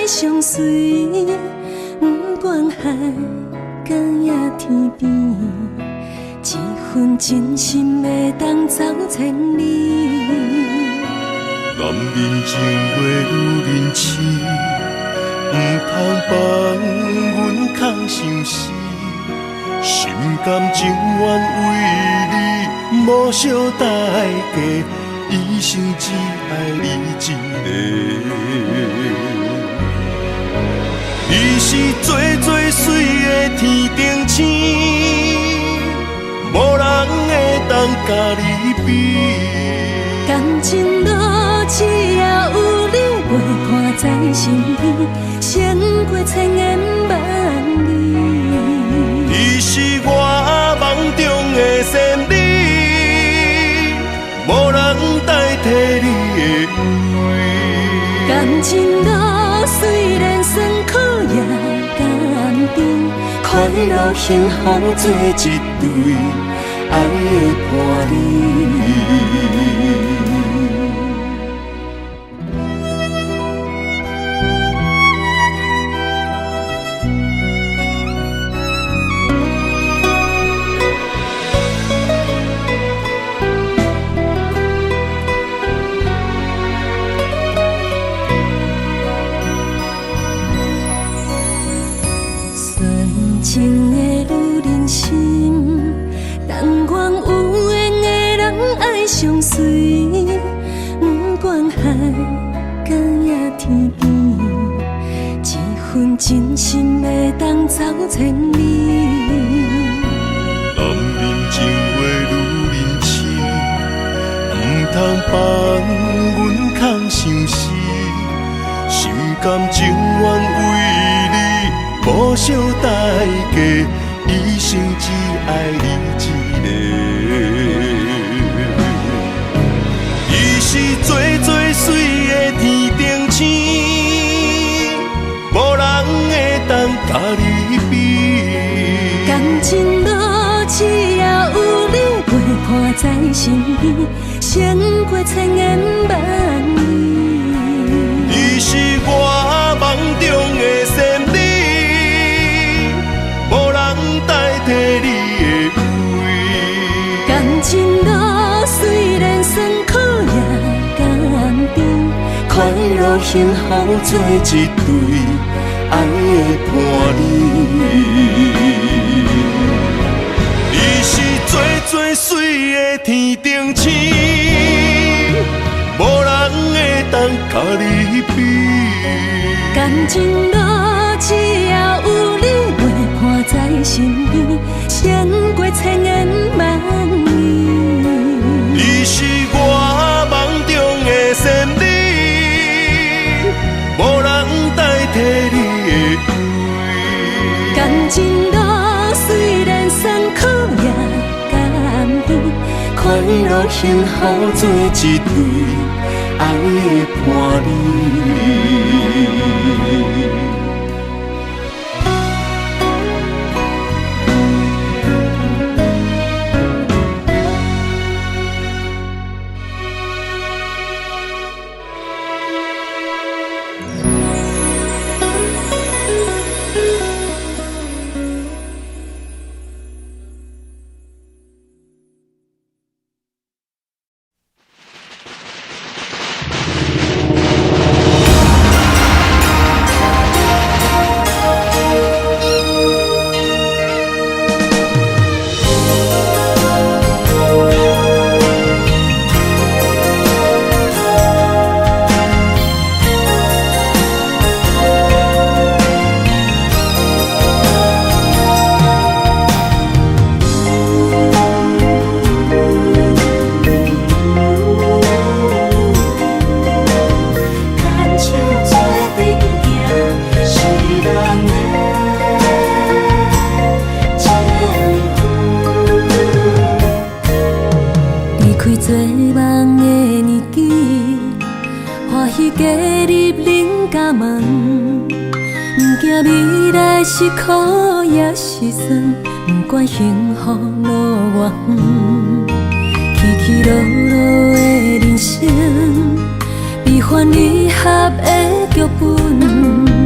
爱相随，不管海角也天边，一份真心会当走千里。男人情话女人痴，不通放阮空相思，心甘情愿为你无惜代价，一生只爱你一个。你是最最水的天顶星，无人会当甲你比。感情路只要有你陪伴在身边，胜过千言万语。你是我梦中的仙女，无人代替你的位。感情路虽然酸苦也甘甜，快乐幸福做一对，爱的伴侣。情的女人心，但愿有缘的人爱相随，不管海角也天边，一份真心会当走千里。男人情话女人痴，不通放阮空相思，心甘情愿为你。无惜代价，一生只爱你一个。你是最最水的天顶星，无人会当甲你比。感情路只要有你陪伴在身边，胜过千言万语。你是我梦中的仙女，代替你的位。感情路虽然酸苦也甘甜，快乐幸福做一对，爱的伴侣。你是最最水的天顶星，无人会当甲你比。感情路只要有你陪伴在身边，胜过千言万语。你是我梦中的仙女，无人代替你的位。感情路虽然酸苦也甘甜，快乐幸福做一对，爱的伴侣。做梦的年纪，欢喜加入恁家门，不惊未来是苦也是酸，不管幸福路偌远，起起落落的人生，悲欢离合的剧本。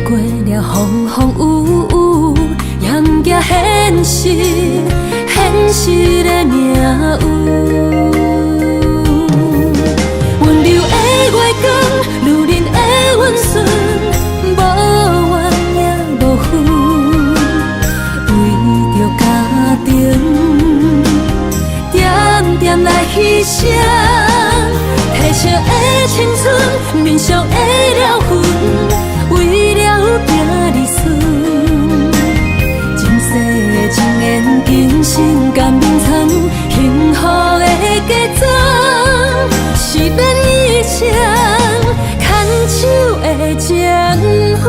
过了风风雨雨，严行现实，现实的命运。温柔的月光，女人的温顺，无怨也无悔，为着家庭，点点来牺牲。褪色的青春，面上的了痕，为了行儿孙。前世情缘，今生甘眠藏，幸福的家庄，是免一生牵手的情分。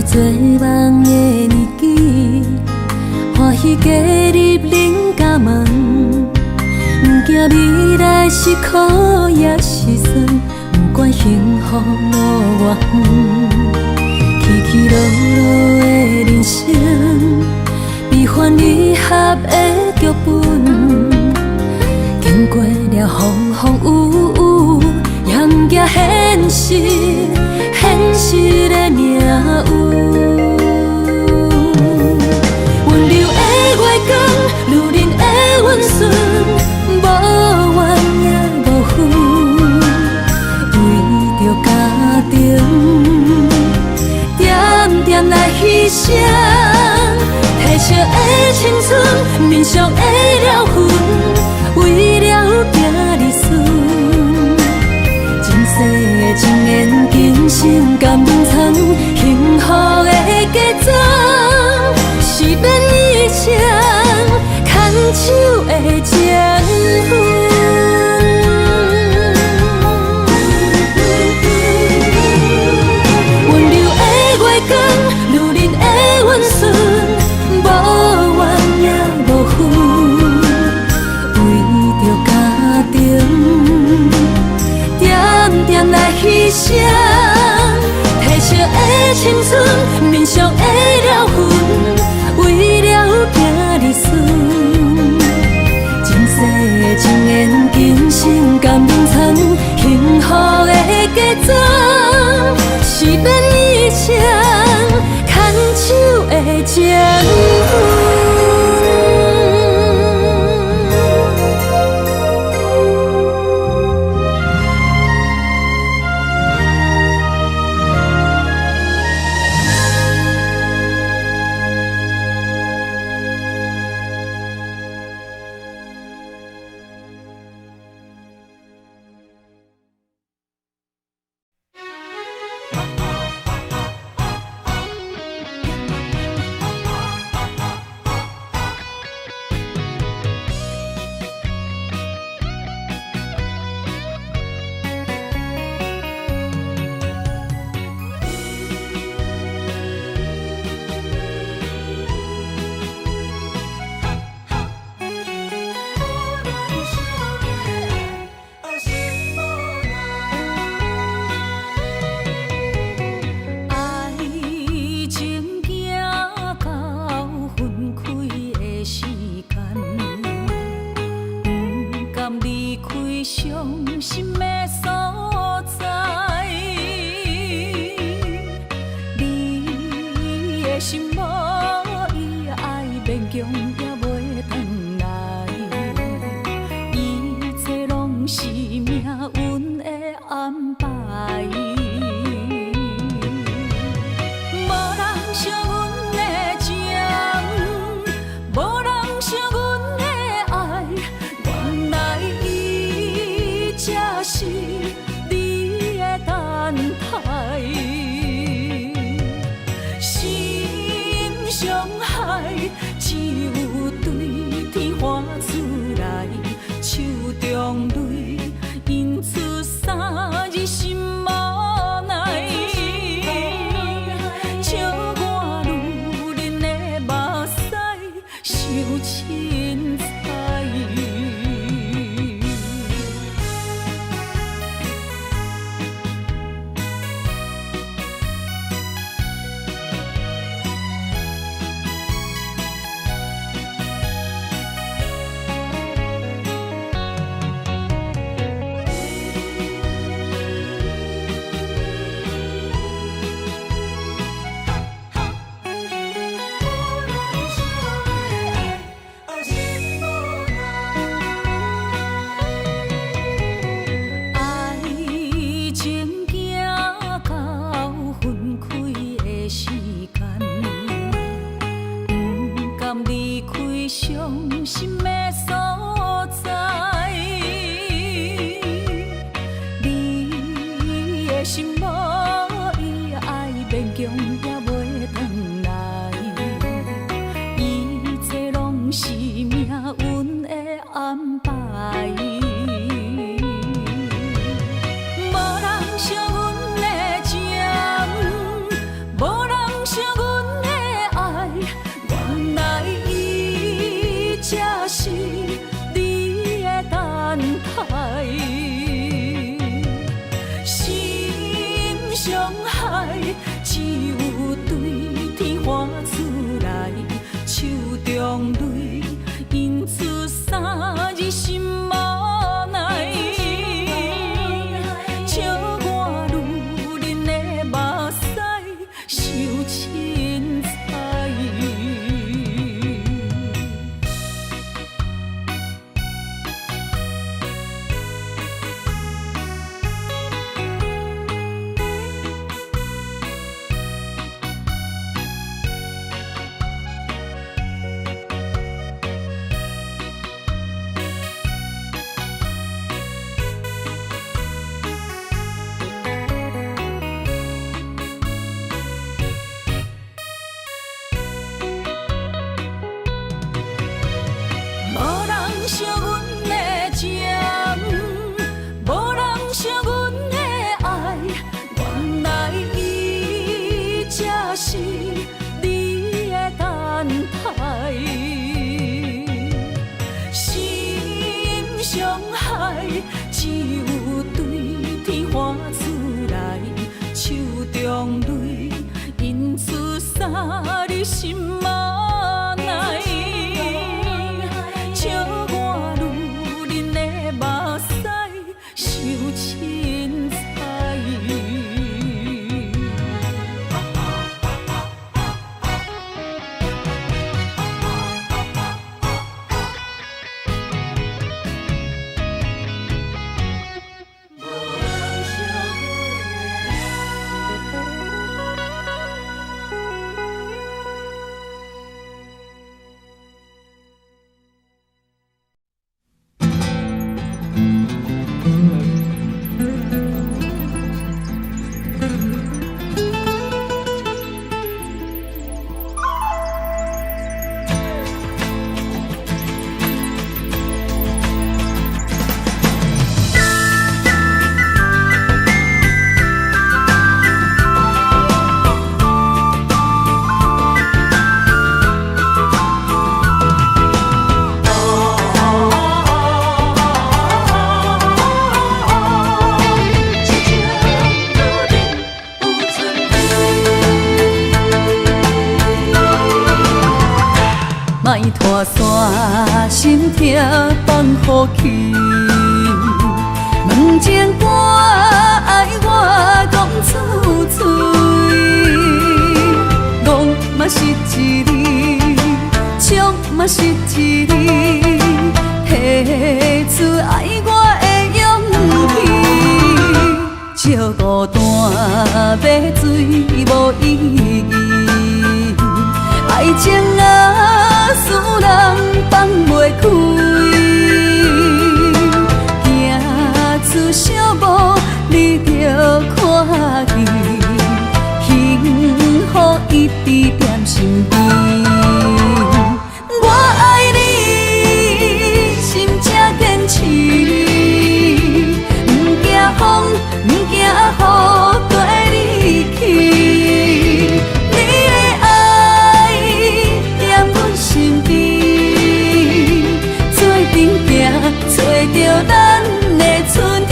做梦的年纪，欢喜加入恁家门，不惊未来是苦也是酸，不管幸福路偌远，起起落落的人生，悲欢离合的剧本，经过了风风雨雨，严行现实，现实的命运。温柔的月光，女人的温顺，无怨也无悔，为着家庭，点点来牺牲。褪色的青春，面上的了痕，为了行儿孙。前世情缘，今生甘眠藏，幸福的家庄，是免一生牵手的情分。温柔的月光，女人的温顺，无怨也无悔，为着家庭，点点来牺牲。褪色的青春，面上的了痕，为了行儿孙。前世情缘，今生甘眠藏，幸福的家庄，是免一生牵手的情分。心的所在。你的心无伊爱勉强也袂转来，一切拢是命运的安排。无人惜阮的情，无人惜阮的爱，原来伊才是你的等待。心伤害，只有对天花出来，手中泪印出三字心无奈。笑我女人的目屎受凊彩。无人惜阮的情，无人惜阮的爱，原来伊才是你的等待。心伤害，只有对天花出来，手中泪印出三字心无奈。笑我女人的目屎受凊彩。莫拖山，心痛放乎去。问情歌爱我讲出嘴，戆嘛是一字，唱嘛是一字，提出爱我的勇气。照孤单要水无意义，爱情啊，使人放袂开，行出小步，你着看见，幸福一直踮身边。我爱你，心才坚持，不惊风，不惊雨，跟你去。找着咱的春天。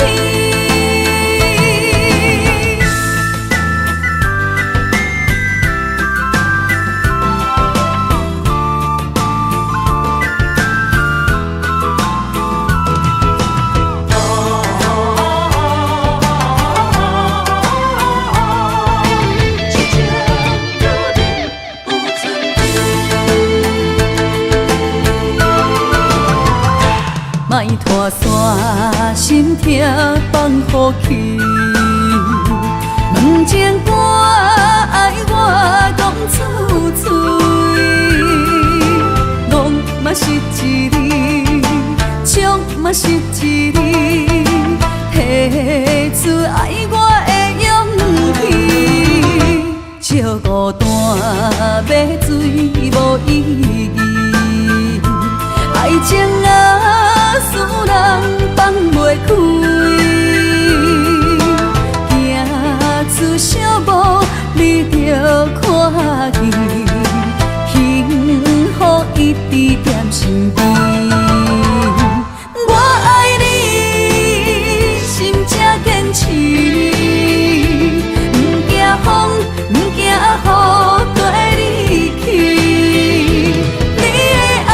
莫拖山，心痛放乎去。问情歌爱我讲出嘴，戆嘛是一嘛是一字，提出爱我的勇气。笑孤单要水无意义，爱情啊，使人放袂开。行出小步，你着看见，幸福一直踮身边。我爱你，心才坚持，不惊风，不惊雨，跟你去。你的爱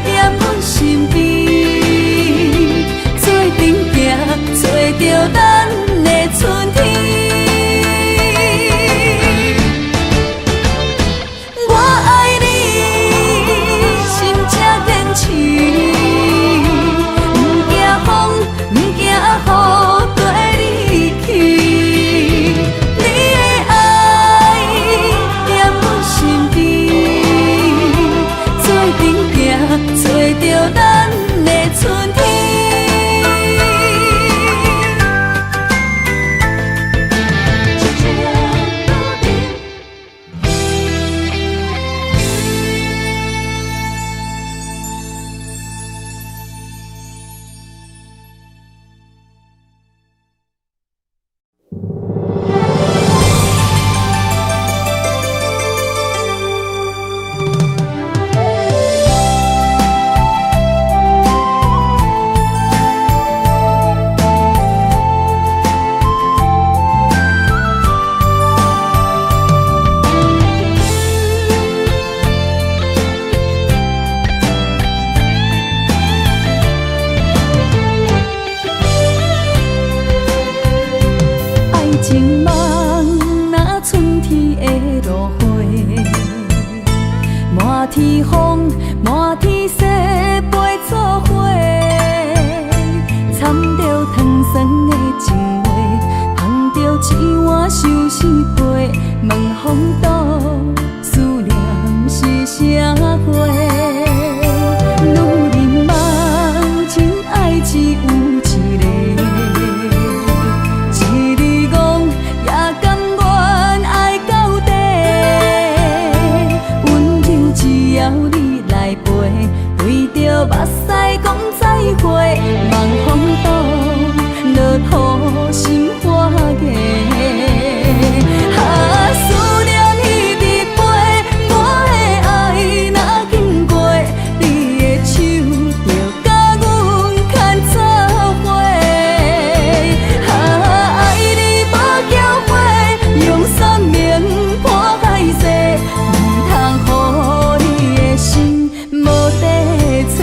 在阮身边，做阵行，找着咱的春天。我爱你，心才坚持，不惊风，不惊雨，跟你去。你的爱在阮身边，做阵行，找着咱的春天。情梦若春天的落花，满天风，满天雪，陪作伙，掺着糖酸的情话，捧着一碗相思杯，问风度思念是啥货？女人梦，真爱只有一个。目屎讲再会，望风度落雨心花芽。思念一直飞，我的爱若经过，你的手着甲阮牵做伙。爱你无后悔，用生命破海誓，唔通予你的心无地找。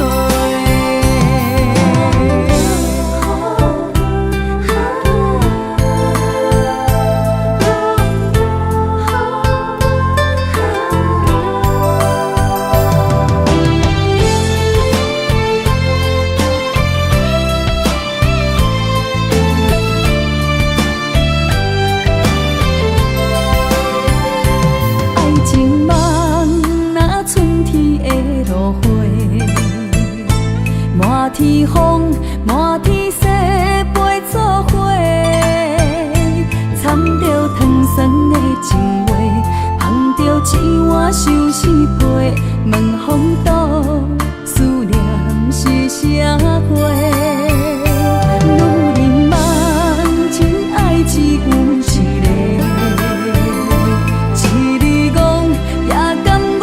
满天风，满天雪，陪作伙，掺着糖酸的情话，捧着一碗相思杯，问风度思念是啥货？女人梦，真爱只有一个，一字讲也甘愿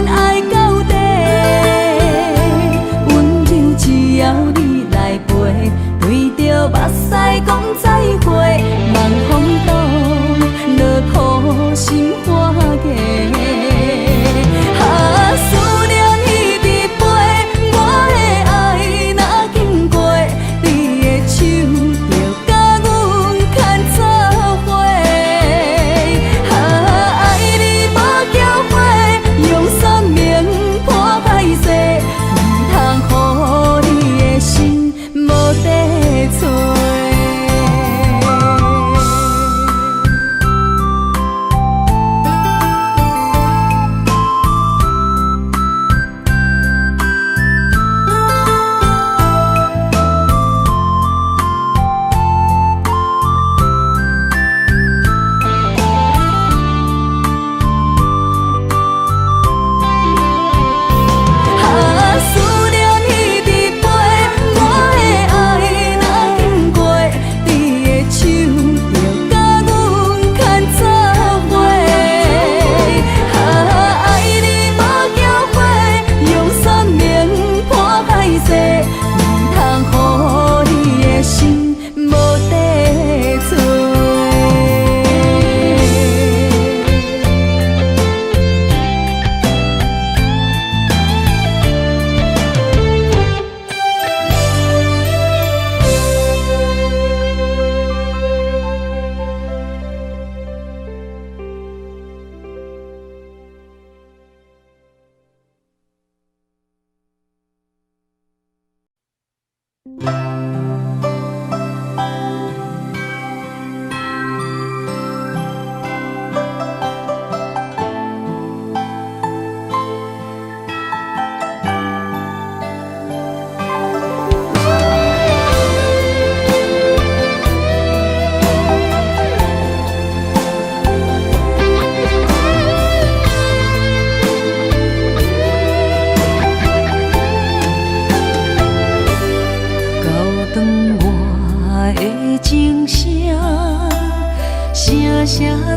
爱到底。只要你来陪。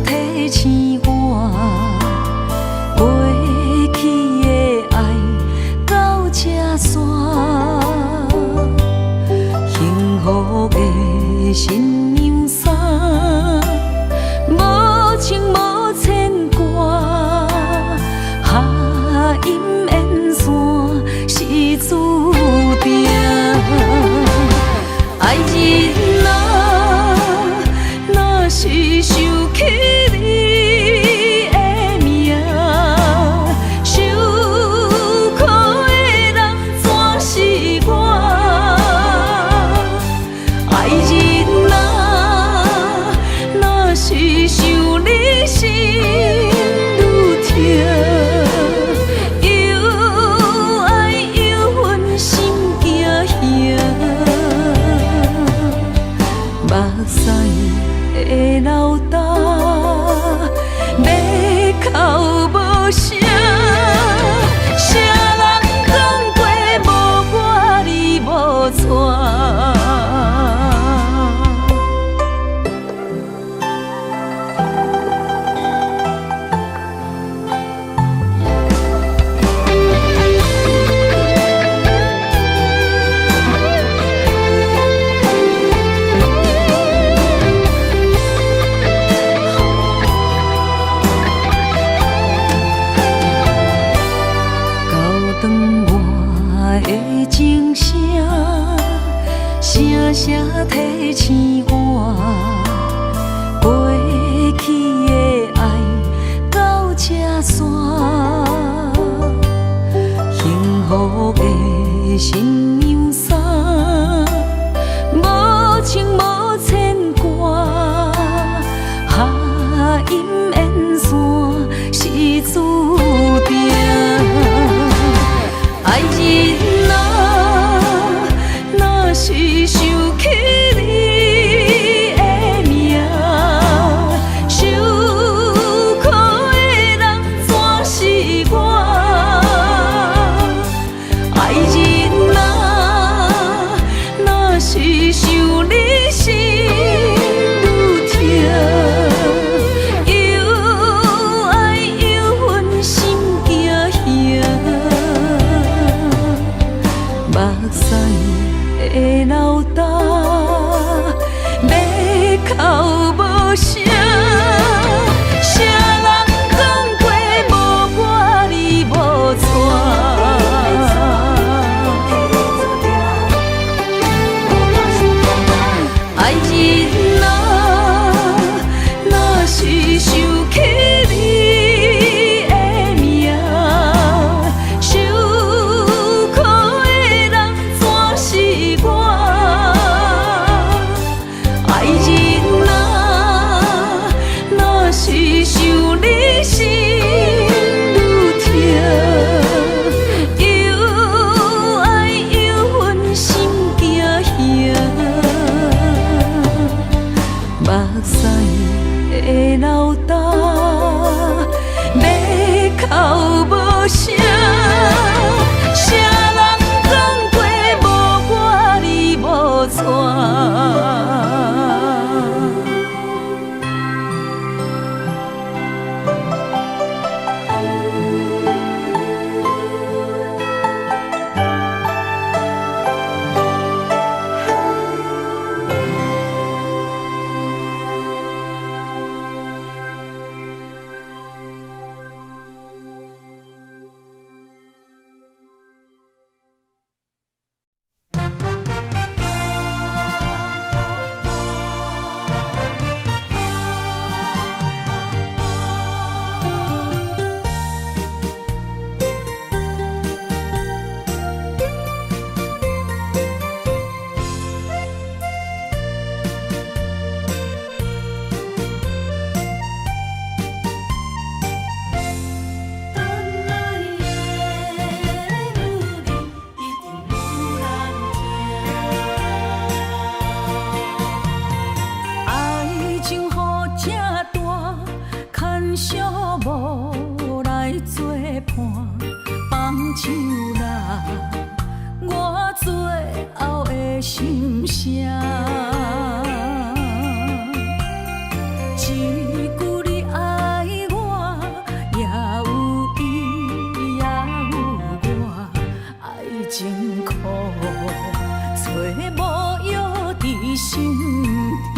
提醒我，过去的爱到这煞，幸福的新娘衫，无情无牵挂，下阴缘线是注定，爱人啊，若是想起你的名，受苦的人全是我。爱人啊，若是想你心愈痛，又爱又恨心惊吓，目屎的流干。要哭无声，谁人讲过无我你无带？情声，声声提醒我，过去的爱到这煞，幸福的新娘衫，无情无牵挂，下阴缘线是注定，爱人啊，若是想起你的名，受苦的人全是我。爱人啊，若是想你心愈痛，又爱又恨心惊吓。目屎的流干，要哭无声，谁人讲过无我你无带？爱人啊，若是想起你的名，受苦的人全是我。爱人啊，声。一句你爱我，也有伊，也有我，爱情苦，找无药伫心痛。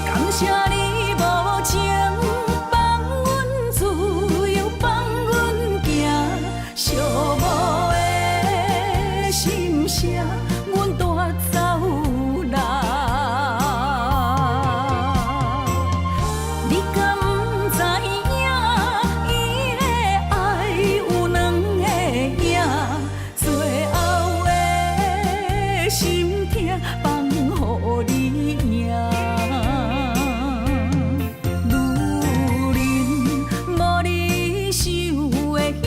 感谢你无情。阮带走人，你敢不知影？伊的爱有两个影，最后的心痛放予你赢。女人无你受的遐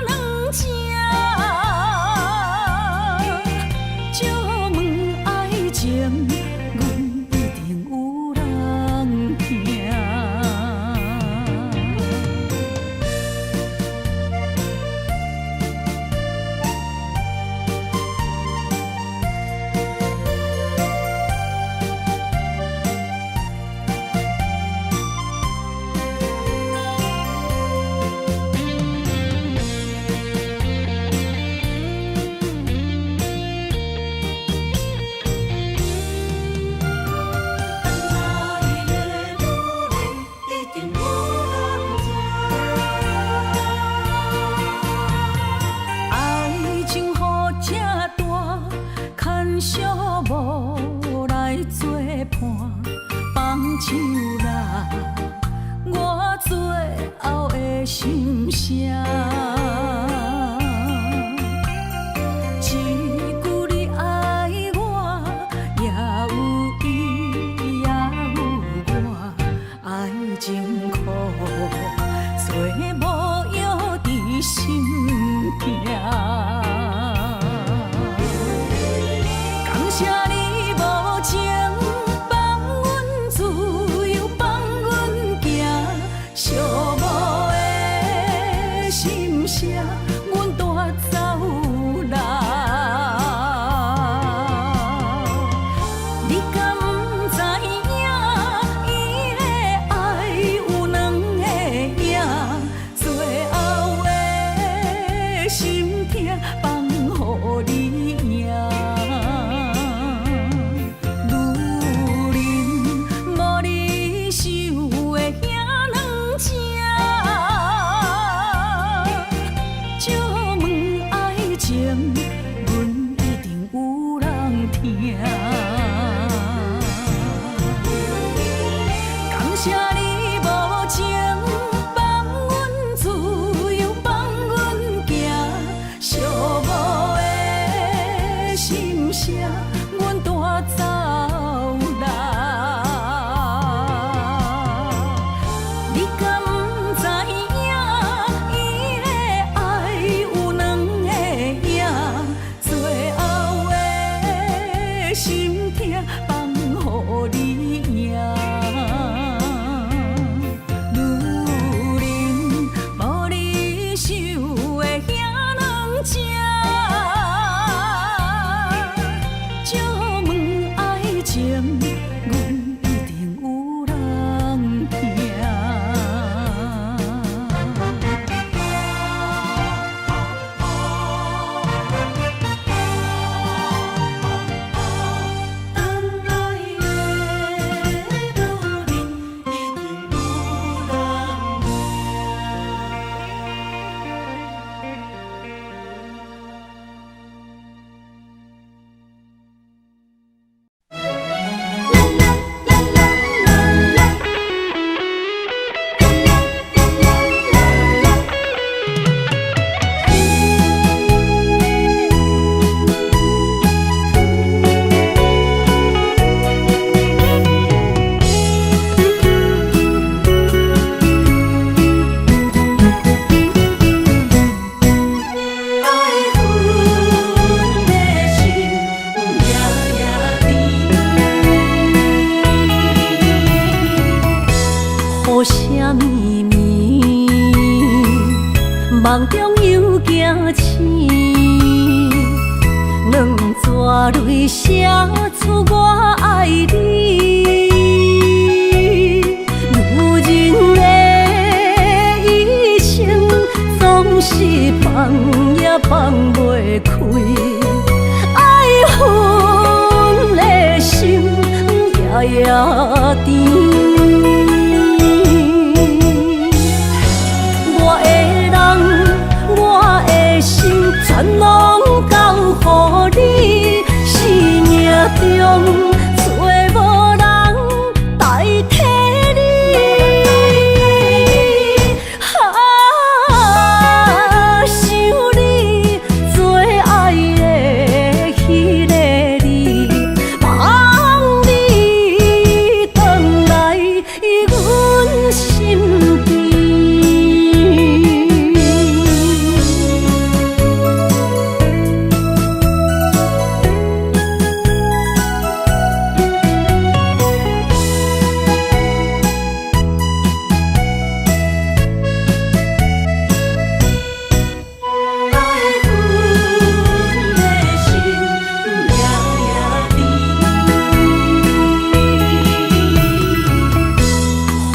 两只。无来作伴，放手啦，我最后的心声。一句你爱我，也有伊，也有我，爱情苦，找无药伫心痛。感谢你无情，放阮自由，放阮行，寂寞的心声，阮带走人。你敢不知影？伊的爱有两个影，最后的心痛放予你赢。感谢你无情，放阮自由，放阮行，寂寞的心声，阮带走人。你敢不知影？伊的爱有两个影，最后的心痛放予你赢。梦中有惊醒，两纸泪写出我爱你。女人的一生，总是放也放袂开，爱恨的心夜夜甜。我的人，我的心，全拢交予你，生命中找无人代替你。想你做爱的迄个你，望你回来阮身边。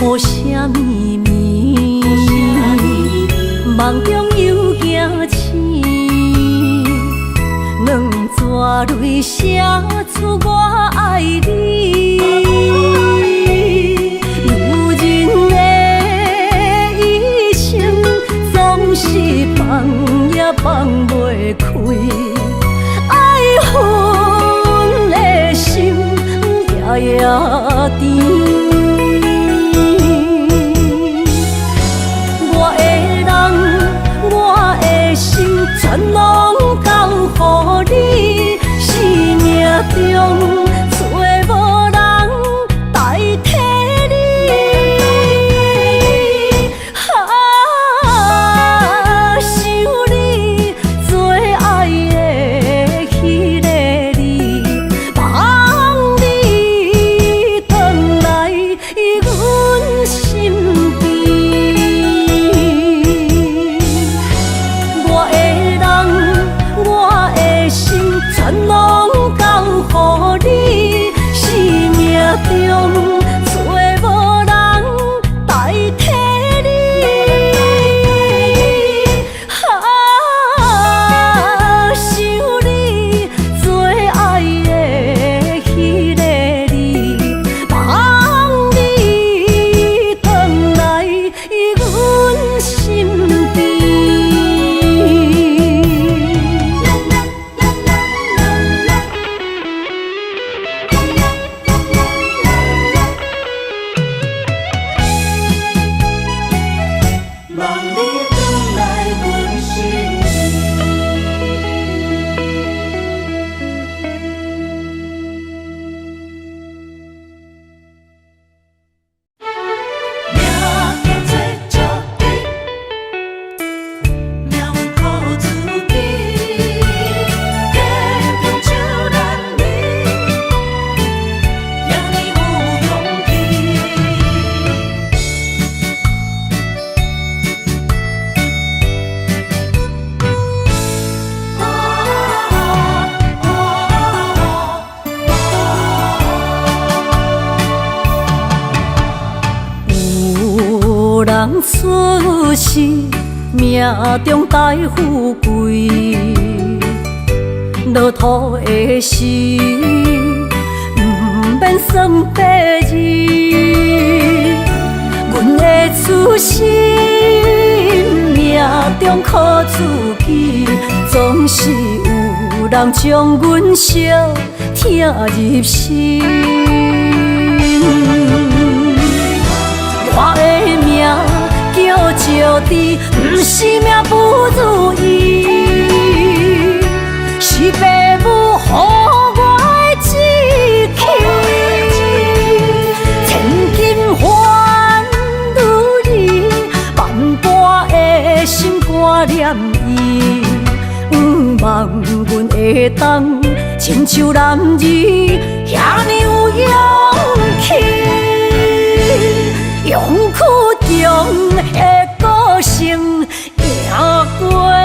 雨声绵绵，梦中又惊醒，两纸泪写出我爱你。女人的一生，总是放也放袂开，爱恨的心夜夜甜。全拢交予你，生命中找无人代替你。想你做爱的迄个你，望你回来阮身边。我的心全拢交予你，生命中找无人代替你。想你做爱的迄个你，望你回来阮身边。人出世，命中带富贵，落土的时，不免算白字。阮的出身，命中靠自己，总是有人将阮惜听入心。我的命叫石滴，不是命不如意，是父母予我的志气。千金换如意，万般的心挂念伊，望阮会当亲像男儿遐尼有勇气。勇气中的个性赢过泪。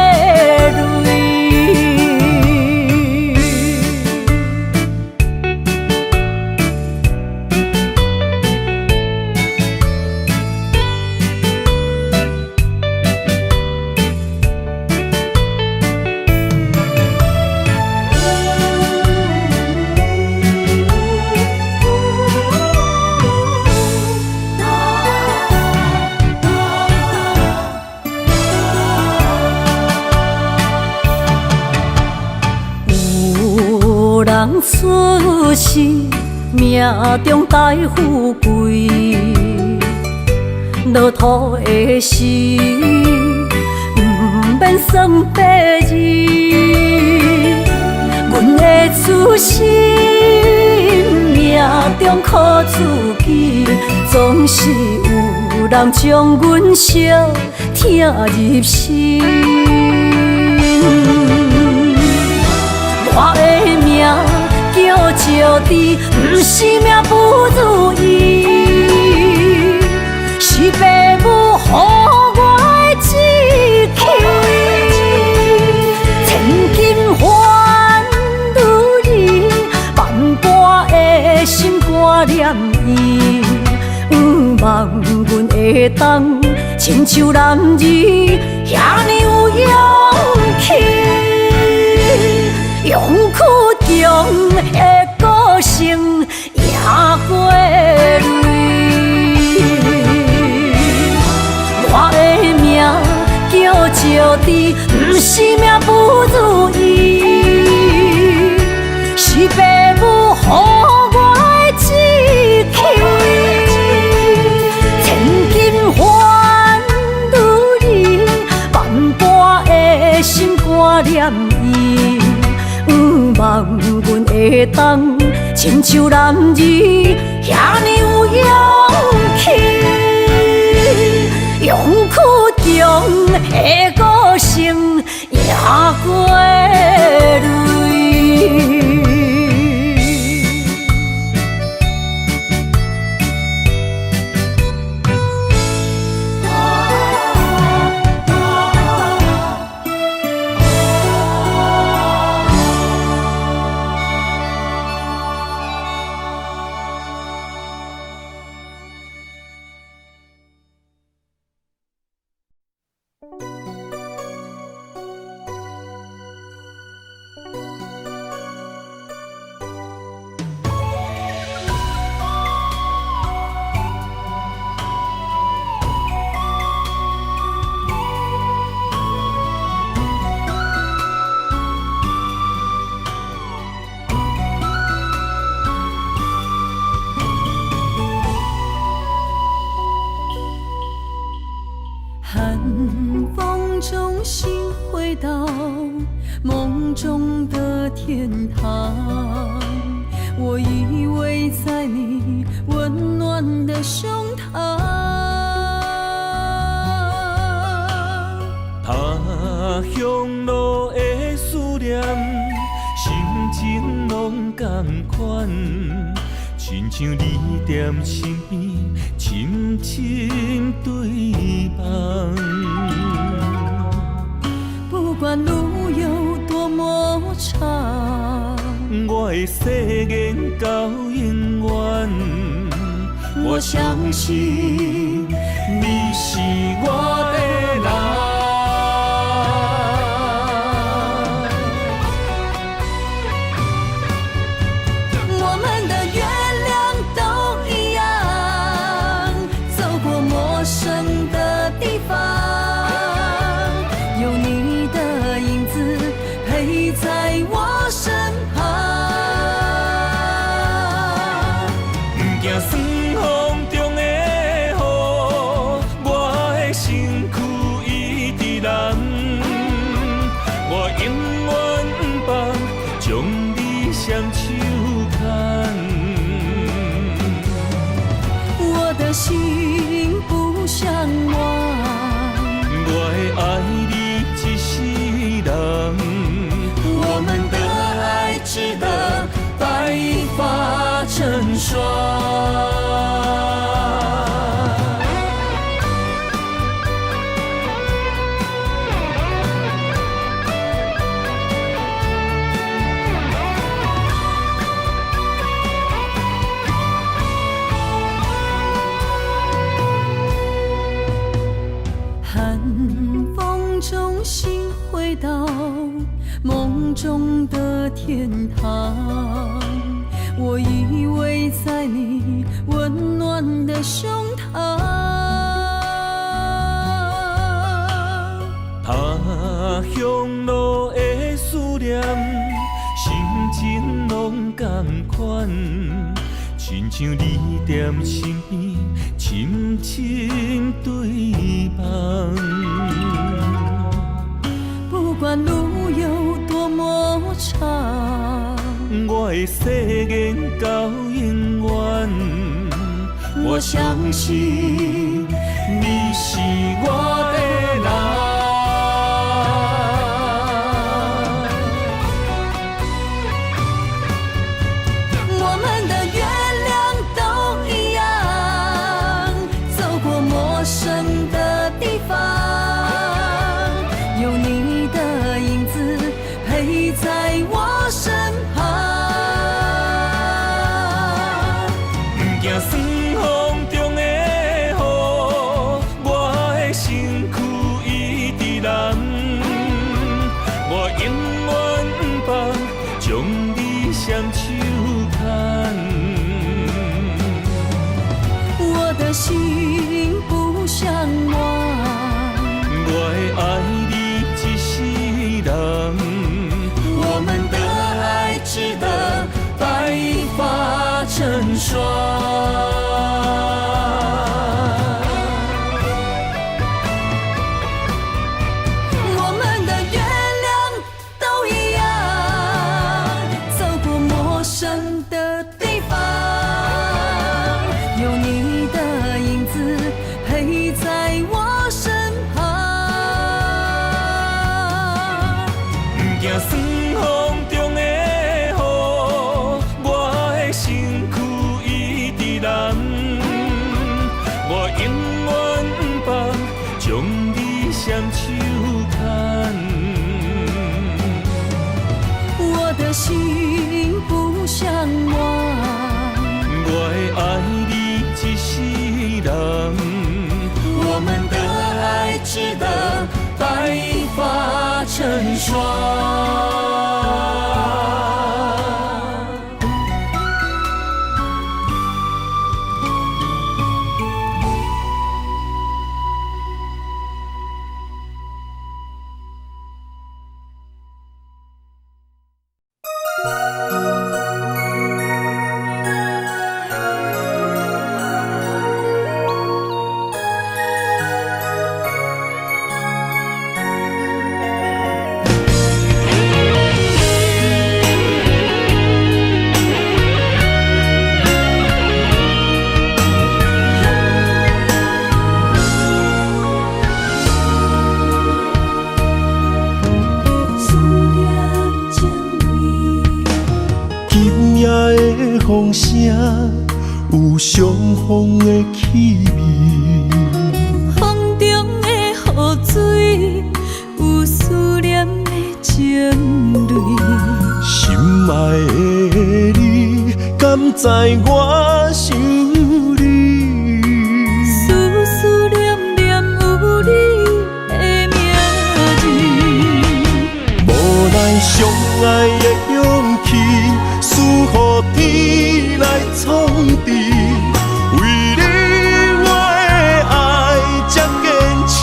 出世，命中带富贵，落土的时，不免算白字。阮的出身，命中苦自己，总是有人将阮惜疼入心。我的命叫石滴，不是命不如意，是父母予我的志气。千金换如意，万般的心肝念伊，望阮会当亲像男儿遐尼有勇气。勇屈强的个性赢过泪，我的命叫石滴，不是命不如意，是父母予我的志气。千金换如意，万般的心肝念伊。望阮会当亲像男儿遐尼有勇气，勇屈强的个性赢过泪。寒风中心回到梦中的天堂，我依偎在你温暖的胸膛。他乡路的思念，心情拢同款，亲像你踮身边，深深对望。不管路有多么长，我的誓言到永远。我相信你是我的人。心不相忘，我会爱你一世人，我们的爱值得白发成霜。寒风中心回到梦中的天堂，我依偎在你温暖的胸膛。他乡路的思念，心情拢同款，亲像你踮身边，深深对望。不管路有多么长，我的誓言到永远，我相信你是我的人。我们的月亮都一样，走过陌生的地方，有你的影子陪在我身旁。不惊酸风中的雨，我的身躯一直蓝。我永远不放，将你双手牵。我的心不像我，我会爱你一世人，我们的爱值得白发成霜。我们的月亮都一样，走过陌生的地方，有你的影子陪在我身旁。不惊酸风中的雨，我的身躯一直蓝。我永远不放，将你双手牵。我的心不像我，我会爱你一世人，我们的爱值得白发成霜。风声有相逢的气味，风中的雨水有思念的情泪。心爱的你，敢知我想你？思思念念有你的名字，无奈相爱的勇气，赐予天来创治。为你我的爱才坚持。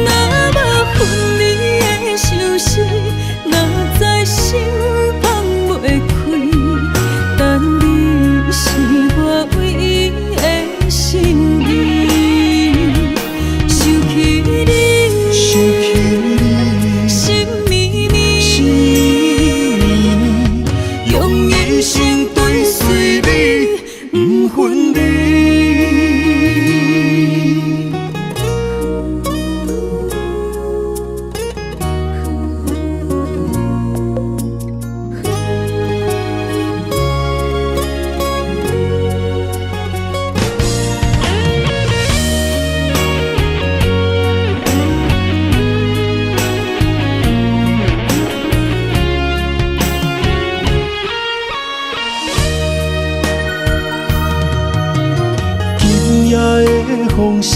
若无分离的相思，哪知心放袂开。但你是我唯一的心意，想起你，心绵绵，用一生追随你，不分离。风声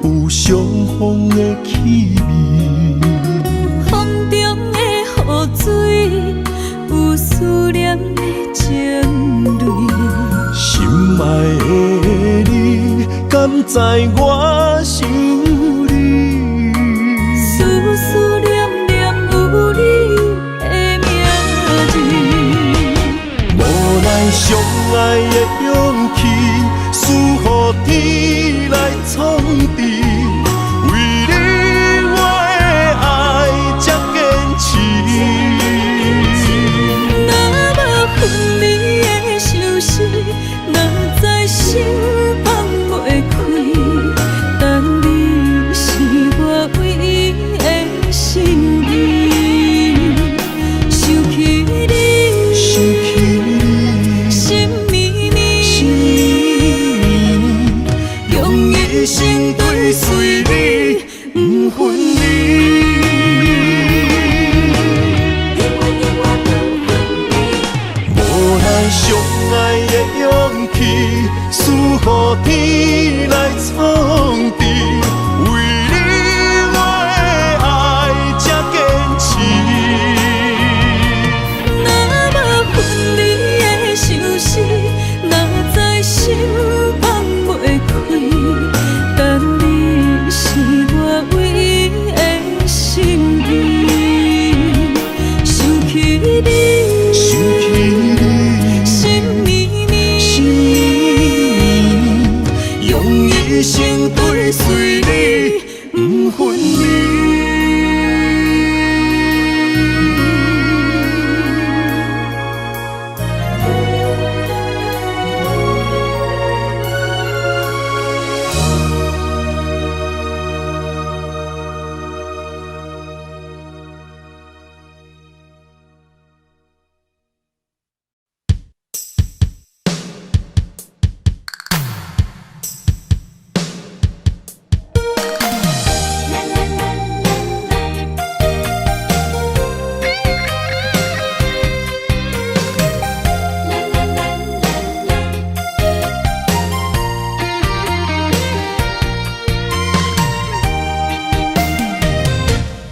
有相逢的气味，风中的雨水有思念的情泪。心爱的你，敢知我想你？思思念念有你的名上爱的勇气，赐予天来创治。为你我的爱才坚持。若无分离的相思，哪知心放袂开。但你是我唯一的心意，想起你，想起你，心绵绵，心绵绵，用一生追随你，不分离。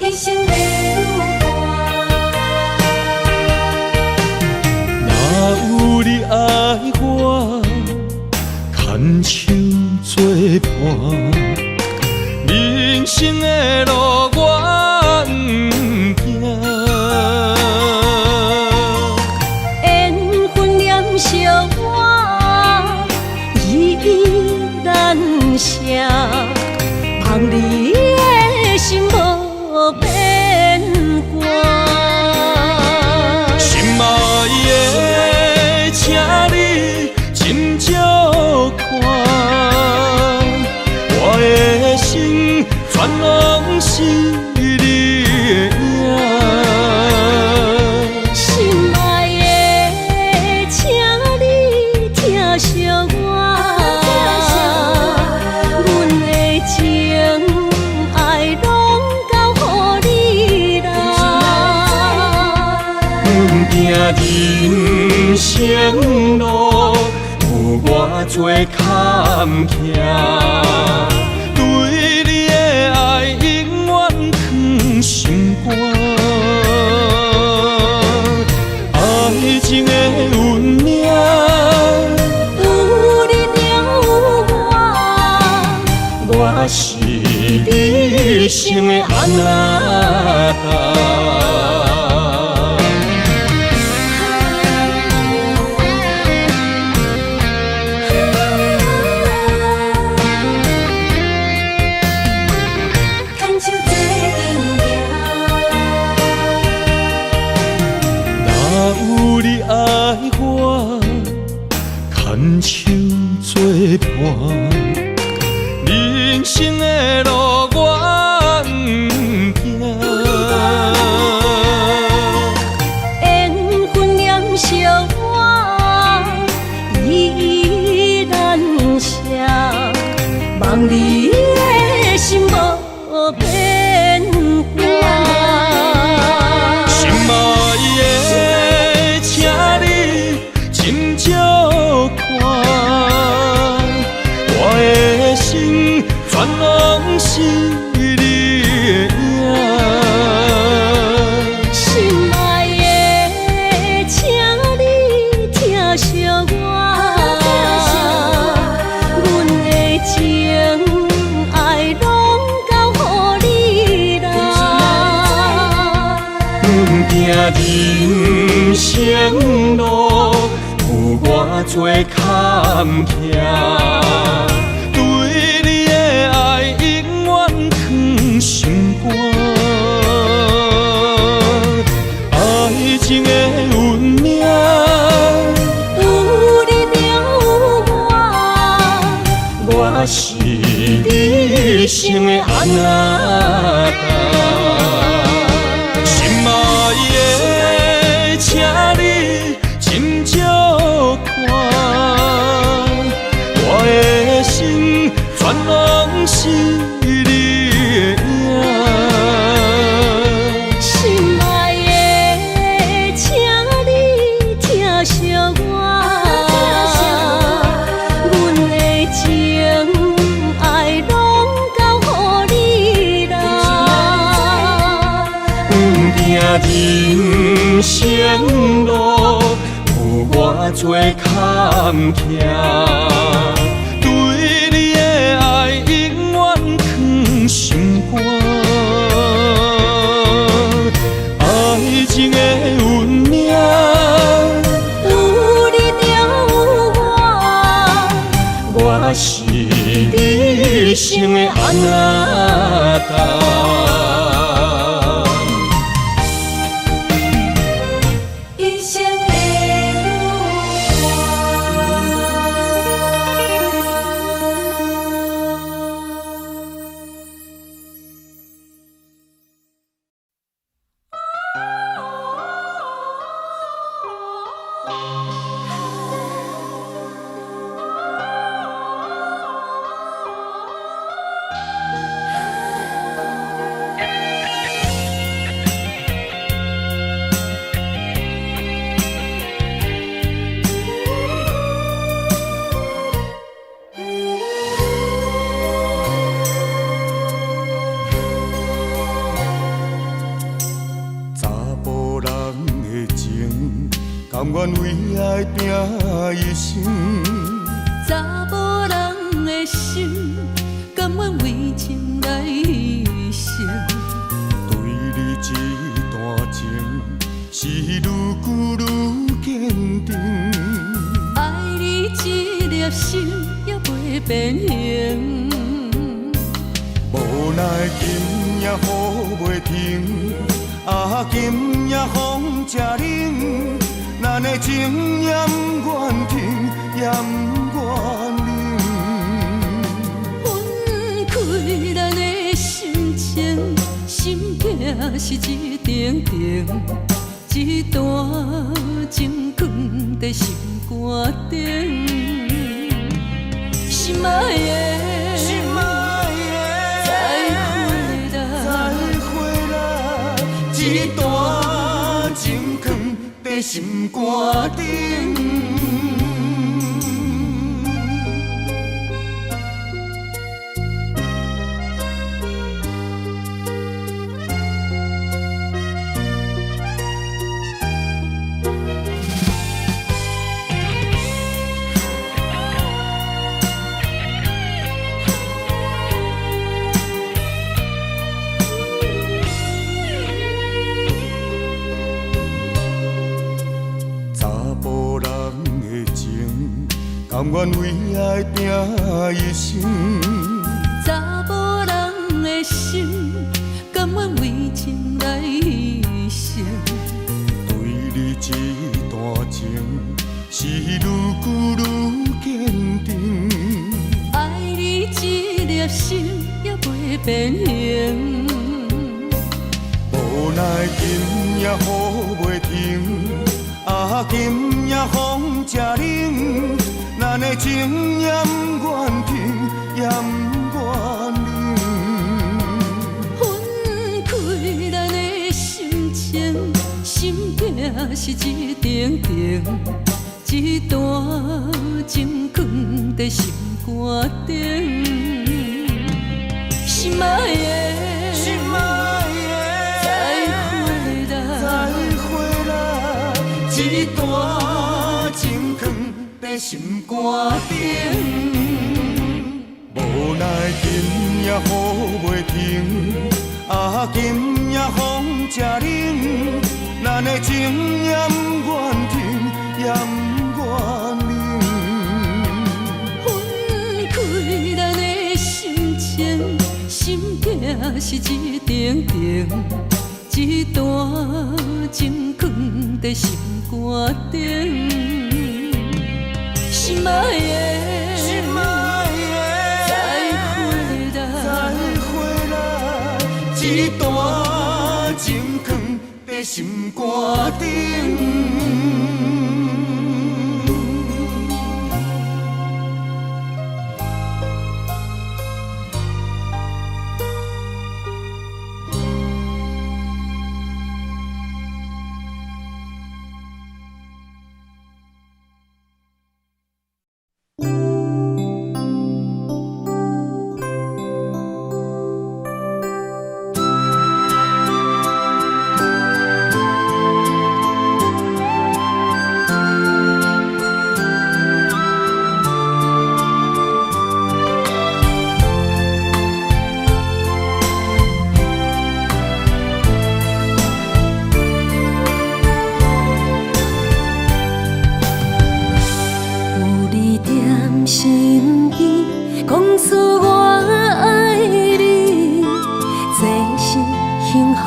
一生的路若有你爱我，牵手作伴，人生的路我不惊。缘分念惜我，依依难舍，望你的心无变卦。心爱的，请你斟酌看，我的心全拢是你的影。心爱的，请你疼惜我，阮的情爱拢交予你啦。行人生路有偌多坎坷，对你的爱永远藏心肝。爱情的运命，有你了我是你生的安那达。有你爱我，牵手作伴，人生的路我不惊。缘分念惜我，依依难舍，望你的心无变卦。心爱的，请你斟酌看，我的心全拢是你的影。心爱的，请你疼惜我，阮的情爱拢交予你啦。行人生路有偌多坎坷，对你的爱永远藏心肝。爱情的运命，有你了我是你生的安那达。心爱的，请你斟酌看，我的心全拢是你的影。心爱的，请你疼惜我，人生路有偌多坎坷，对你的爱永远藏心肝。爱情的运命，有你就有我，我是你生的阿那达。一生的查甫人的情，甘愿为爱拼一生。查某人的心，甘愿为情来牺牲。对你这段情，是愈久愈坚定。爱你一粒心也袂变形。无奈今夜雨袂停，今夜风正冷，咱的情也不愿停，也不愿冷。分开咱的心情，心痛是一定定，一段情藏在心肝顶。心爱的，心爱的，再会啦，一段情藏在心肝顶。查甫人的情，甘愿为爱拼一生。查某人的心，甘愿为情来牺牲。对你这段情，是愈久愈坚定。爱你一粒心也袂变形。无奈今夜雨袂停，今夜风正冷，咱的情也不愿停，也不愿冷。分开咱的心情，心痛是一定定，一段情藏在心肝顶。心爱的，心爱的，再会啦，一段情藏在心肝顶。无奈今夜雨袂停，今夜风正冷，咱的情也不愿停，也不愿冷。分开咱的心情，心痛是一定定，一段情藏在心肝顶。心爱的，再会啦，一段情藏在心肝顶。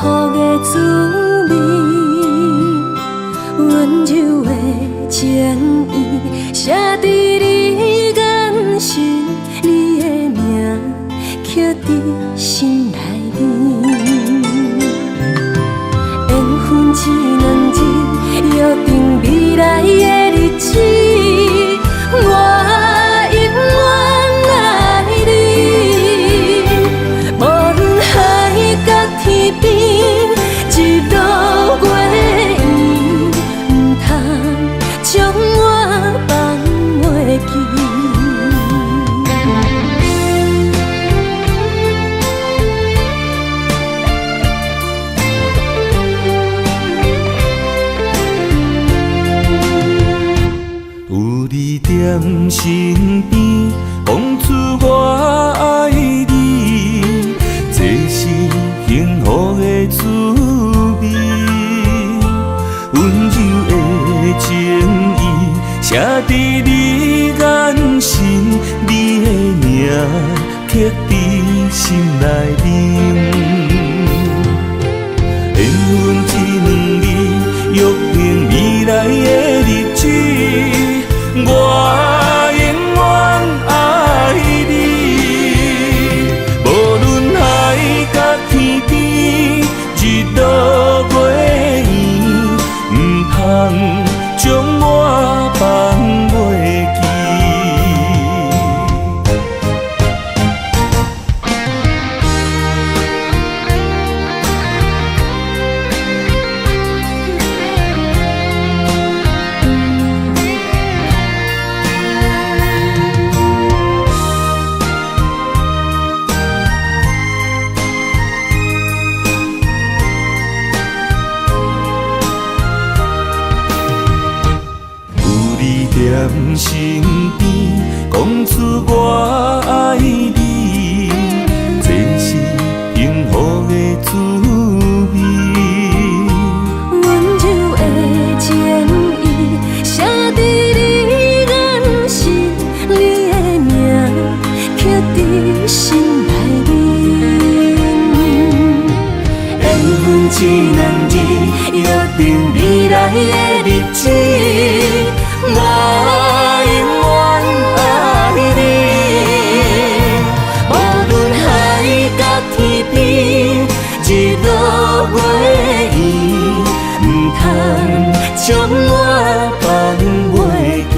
福的滋味，温柔的情意写在你眼神，你的名刻在心内面。缘分一两日，约定未来的日子，我永远爱你。无论海角天边，一路过缘，唔通将我放袂记。在身边，讲出我爱你，这是幸福的滋味。温柔的情意写在你眼神，你的名刻在心内面。缘分一两日，约定未来的日子。我永远爱你，无论海角天边，日落月圆，唔通将我放袂记。在身边，讲出我爱你，这是幸福的滋味。温柔的情意写在你眼神，你的名刻在心内面。缘分一两日，约定未来的日子。我永远爱你，无论海角天边，日落月圆，唔通将我放袂记。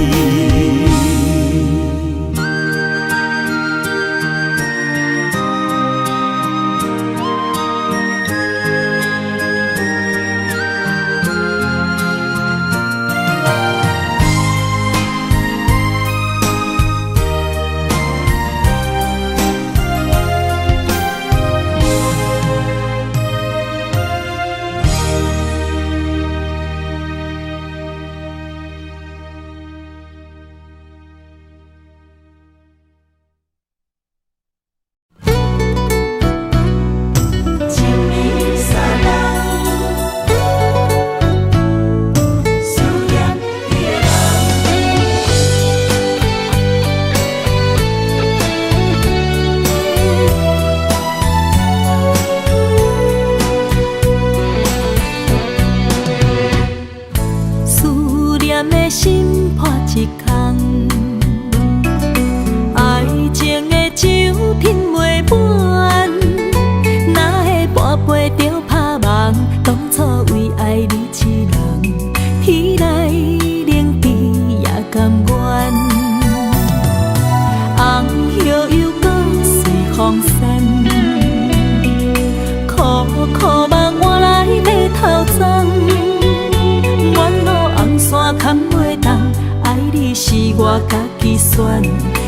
我家己选，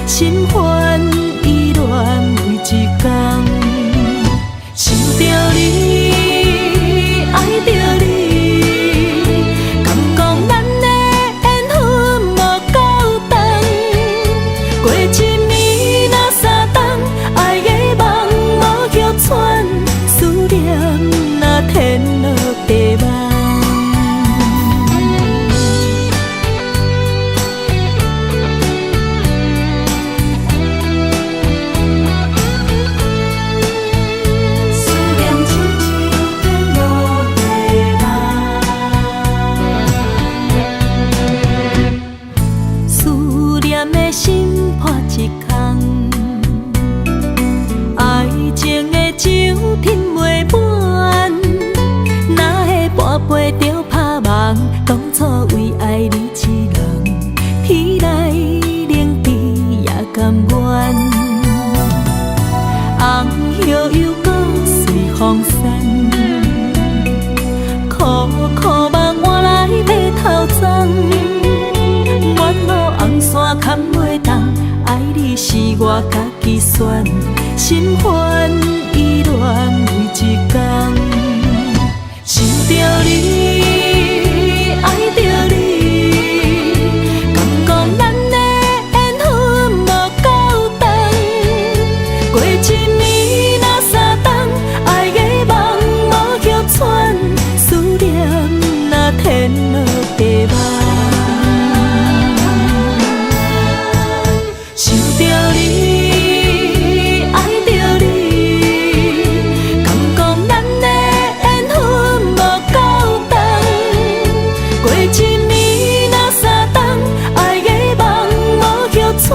心烦意乱为一天，想着你，爱着你，敢讲咱的缘分无够长，过一暝若三冬，爱的梦无叫喘，思念若天落地网。我家己选，心烦意乱为一天，想着你，爱着你，敢讲咱的缘分无够长，过一年若三冬，爱的梦无叫喘，思念若天落地网。想着你，爱着你，敢讲咱的缘分无够长，过一年若三冬，爱的梦无叫喘，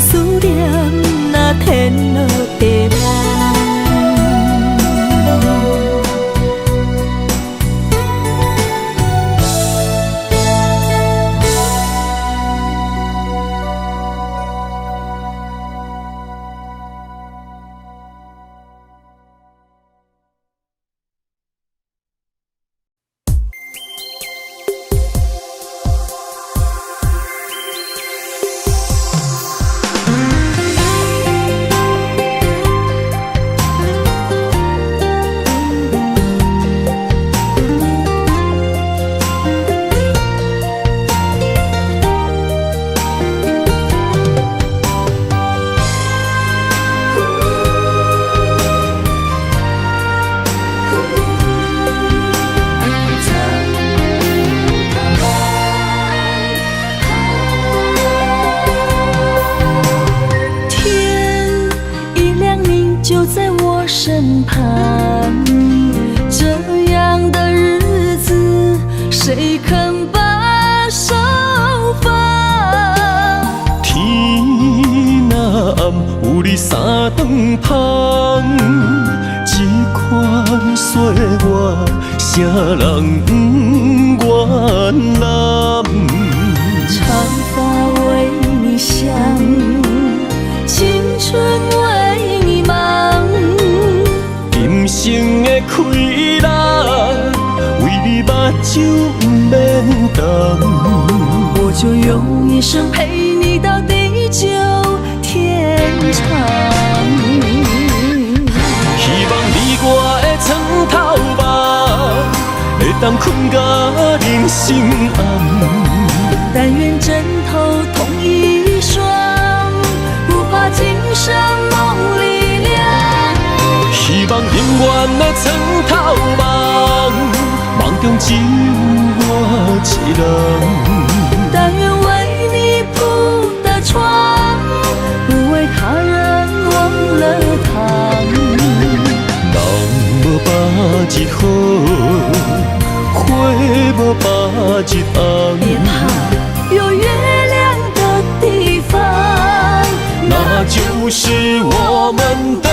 思念若天落地网。就在我身旁，这样的日子谁肯把手放？天若暗，有你三顿香，这款岁月，谁人不愿揽？长发为你香，青春为你忙，今生的快乐，为你目睭不免干。我就用一生陪你到地久天长。希望你我的床头梦，会当困甲人生暗。但愿枕头同一双，不怕今生梦里凉。希望永远的床头梦，梦中只有我一人。但愿为你铺的床，不为他人忘了躺。人无百日好，花无百日红。别怕，有月亮的地方，那就是我们的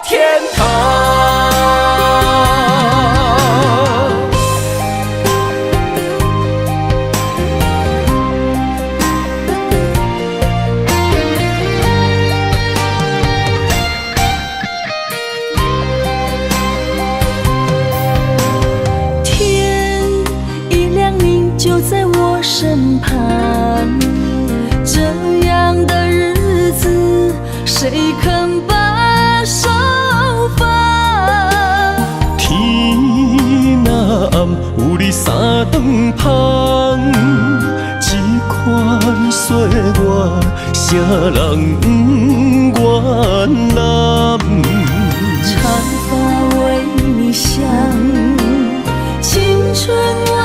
天堂。天一亮你就在我身旁，这样的日子谁肯把手放？天若暗，有你三顿香，这款岁月，谁人不愿揽？长发为你香，青春为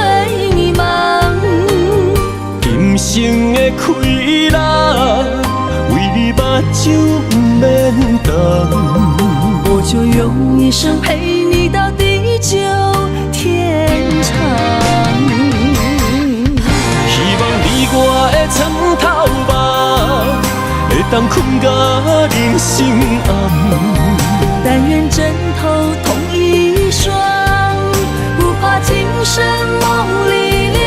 你忙，今生的快乐，为你目睭不免干。我就用一生陪你到地久天长。希望你我的床头梦，会当困甲人生暗。但愿枕头同一双，不怕今生梦里凉。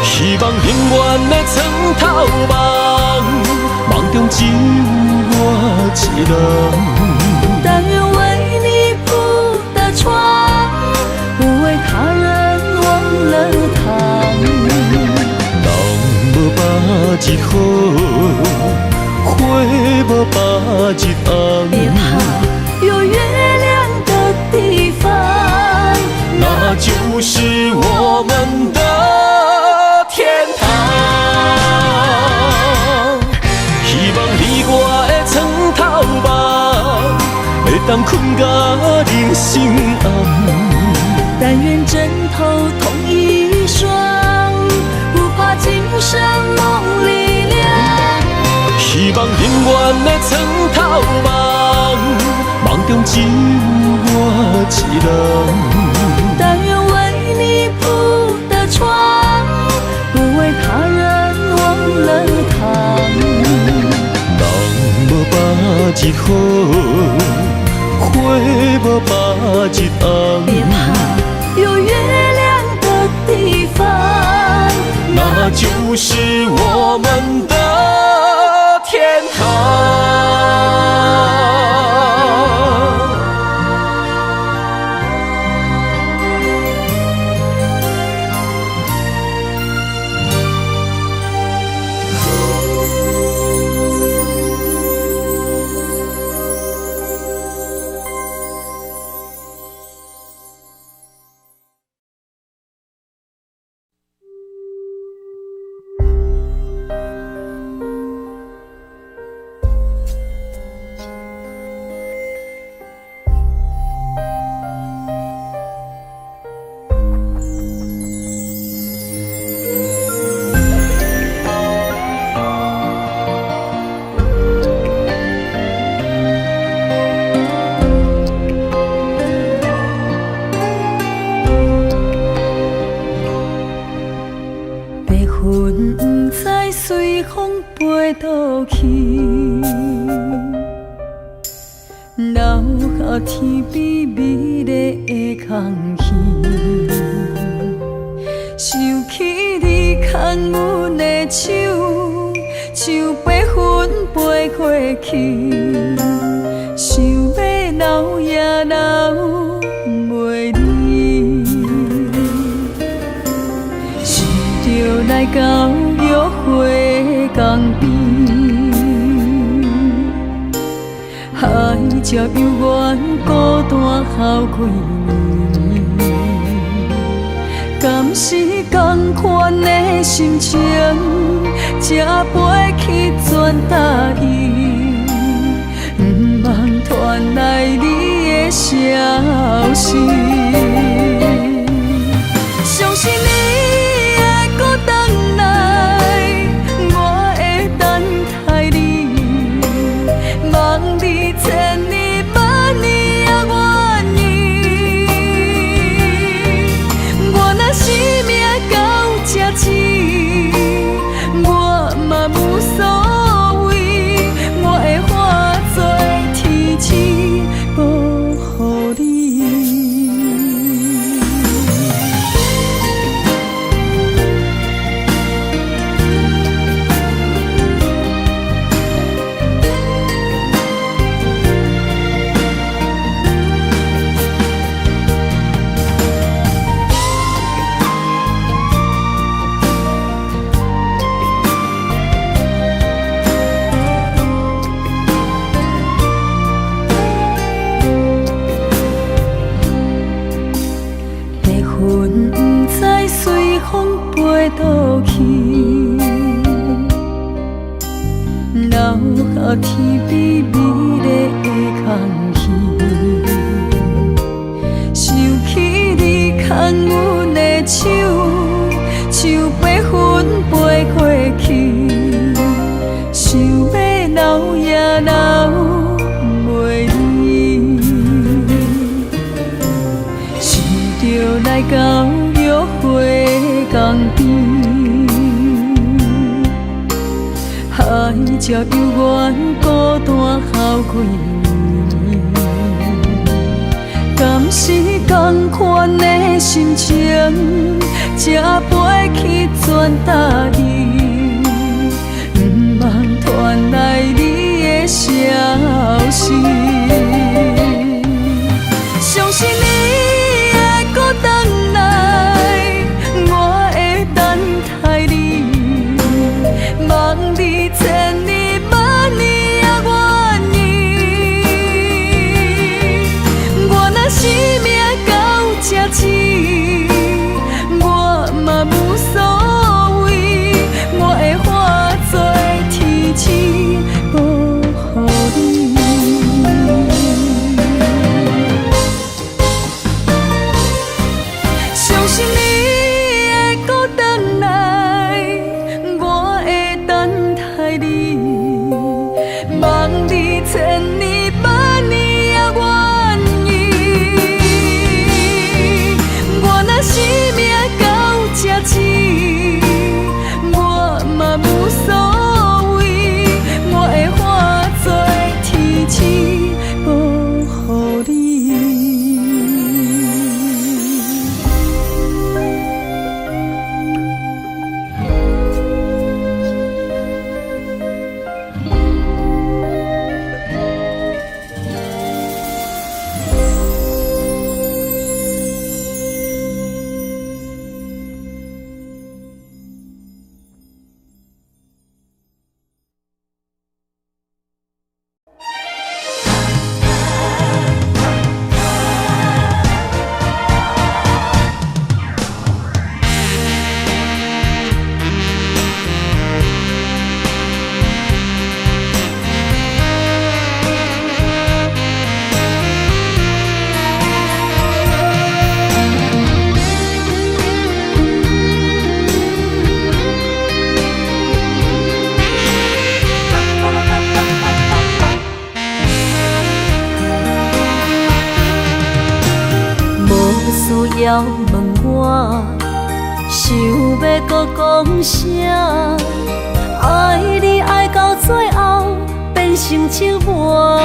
希望永远的床头梦，梦中只有我一人。但愿为你铺的床，不为他人忘了躺。人无百日好，花就是我们的天堂。希望你我的床头梦，会当困甲人生暗。但愿枕头同一双，不怕今生梦里凉。希望永远的床头梦，梦中只有我一人。但愿为你铺的床，不为他人忘了躺。人无百日好，花无百日红。别怕，有月亮的地方，那就是我们的天堂。天边美丽的空气，想起你牵阮的手，像白云飞过去，想要留也留袂离，想着来到约会江边。海才犹原孤单好几年，敢是同款的心情，才飞去全答应，不茫传来你的消息。相信你会搁回来，我会等待你，望你千年万年也愿意。我若生命到这止，我嘛无所谓，我会化作天使保护你。倒去，留下天边美丽的空气。想起你牵阮的手，像白云飞过去，想要留也留袂离，想着来到约会江边。海才犹原孤单好几年，敢是同款的心情，才飞去全答应，不茫传来你的消息。相信你会搁回来，我会等待你，望你千年万年也愿意。我若生命到这止，是你会搁回来，我会等待你，望你千年万年也愿意。我若生命到这止，我嘛无所谓，我会化作天使保护你。要问我，想要搁讲啥？爱你爱到最后变成寂寞，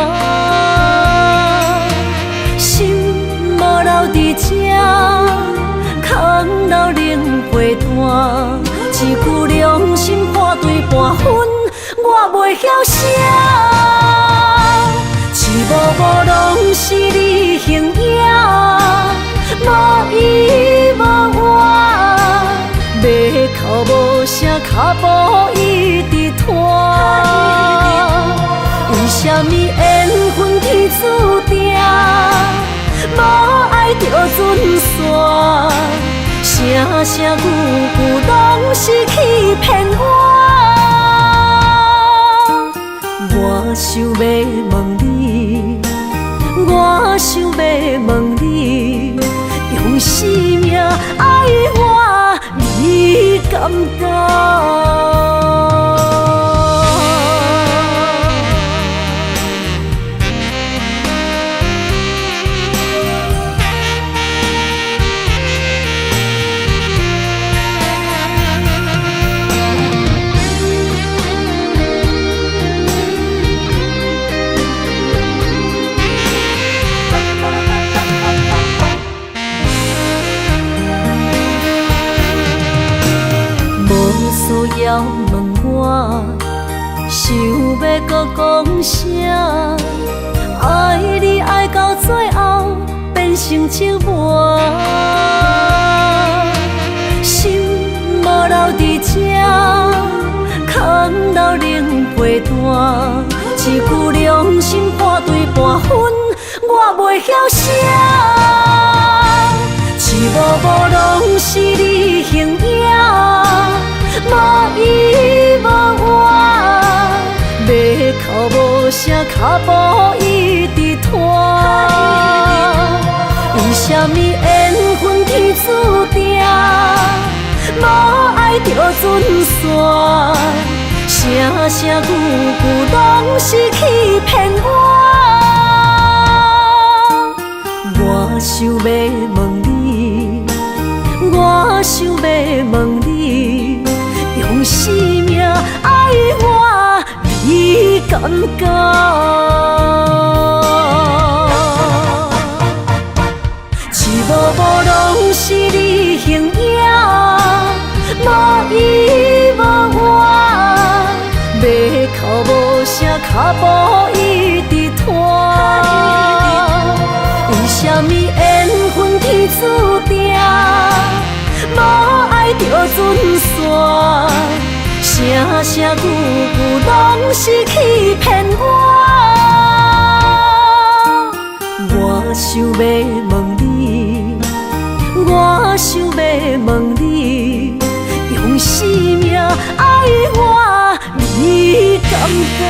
心无留伫这，空留冷陪伴。一句良心破对半分，我袂晓写。一幕幕拢是你形影。无依无我，马口无声，脚步一直拖。为什么缘分天注定，无爱就准线？声声句句拢是欺骗我。我想要问你，我想要问你。用生命爱我，你敢讲？要问我，想要搁讲啥？爱你爱到最后变成寂寞，心无留伫这，空留冷陪伴。一句良心破对半分，我袂晓写。一幕幕拢是你形影。无依无我，马口无声，脚步一直拖。为什么缘分天注定，无爱就准线？声声句句拢是欺骗我。我想要问你，我想要问你。用生命爱我，你敢讲？一幕幕拢是你形影，无依无我，马口无声，脚步一直拖。为什么缘分天注定？无爱就准线，声声句句拢是欺骗我。我想要问你，我想要问你，用生命爱我，你敢讲？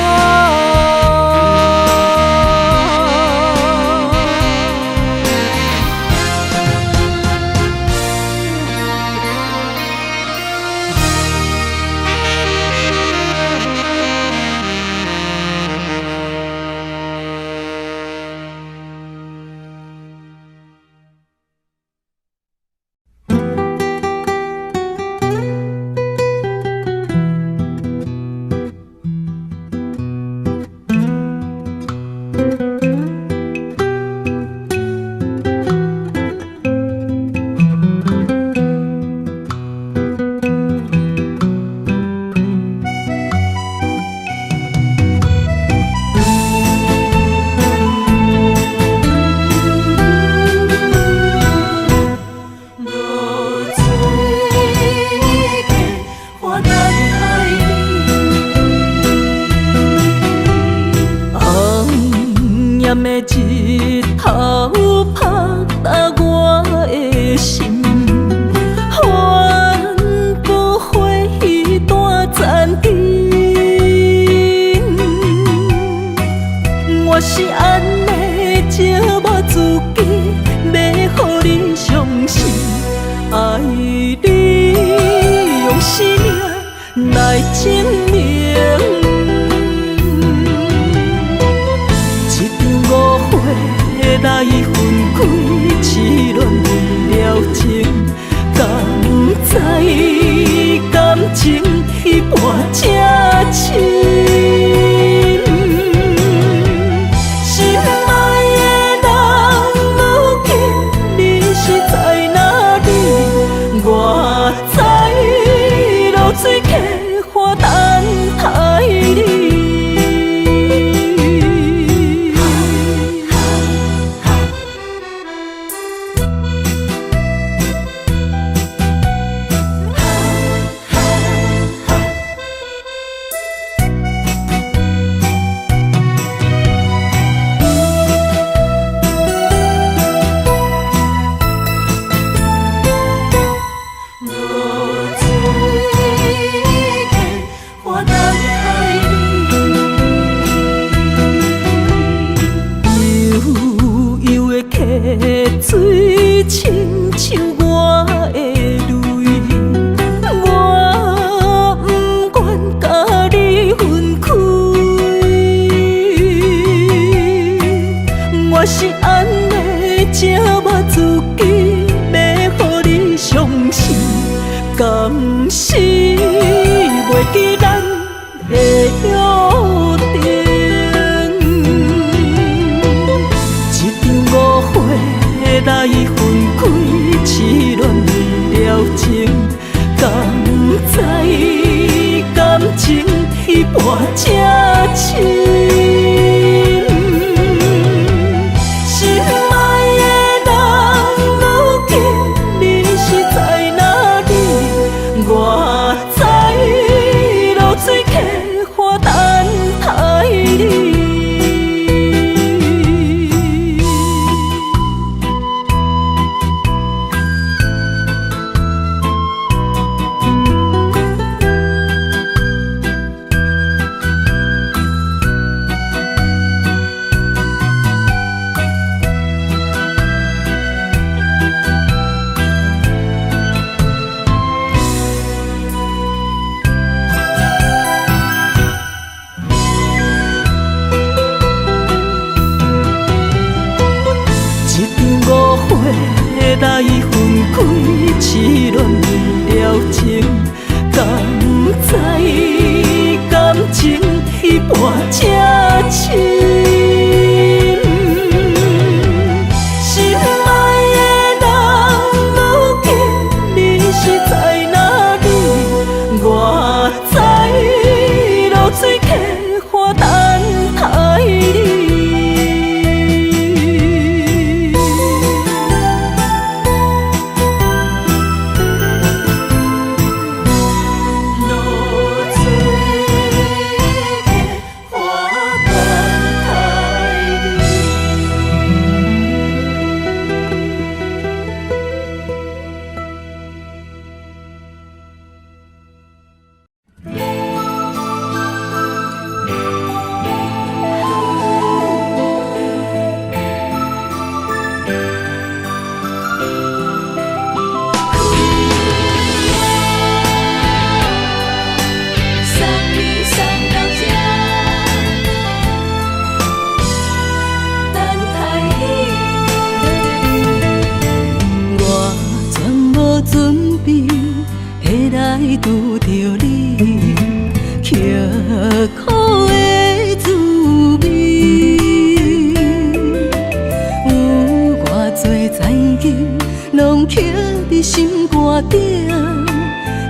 是甘是袂记咱的约定。一场误会来分开，痴恋了情，敢知感情一半才深。来分开，痴恋了情，敢知感情一半才深。心爱的人，如今你是在哪里？我在露水客花等待你。拄着你，刻苦的滋味，有偌多前景，拢刻伫心肝顶，